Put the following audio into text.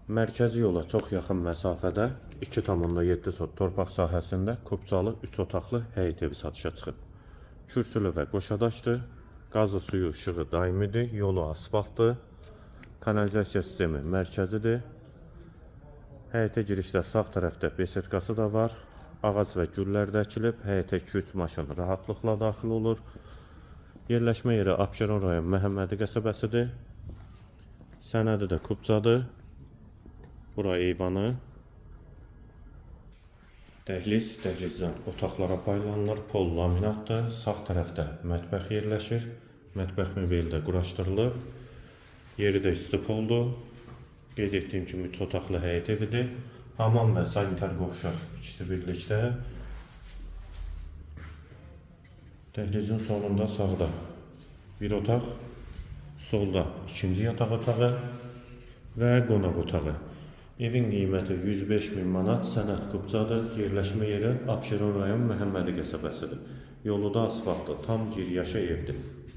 Mərkəzi yola çox yaxın məsafədə 2,7 sot torpaq sahəsində Kubcalı 3 otaqlı həyət evi satışa çıxıb. Kürsülü və qoşadaşdır. Qazı, suyu, işığı daimidir. Yolu asfaltdır. Kanalizasiya sistemi mərkəzidir. Həyətə girişdə sağ tərəfdə besetkası da var. Ağac və güllər də əkilib. Həyətə 2-3 maşın rahatlıqla daxil olur. Yerləşmə yeri Abşeron rayon Məhəmmədi qəsəbəsidir. Sənədi də Kubcadır. Bura eyvanı. Dəhliz, dəhlizdən otaqlara paylanılır. Pol laminatdır. Sağ tərəfdə mətbəx yerləşir. Mətbəx mebeli də quraşdırılıb. Yeri də isti poldur. Qeyd etdiyim kimi 3 otaqlı həyət evidir. Hamam və sanitar qovşaq ikisi birlikdə. Dəhlizin sonunda sağda bir otaq, solda ikinci yataq otağı və qonaq otağı. Evin qiyməti 105.000 manat, sənəd Kubcadır. Yerləşmə yeri Abşeron rayon Məhəmmədi qəsəbəsidir. Yolu da asfaltlı, tam giryaşa evdir.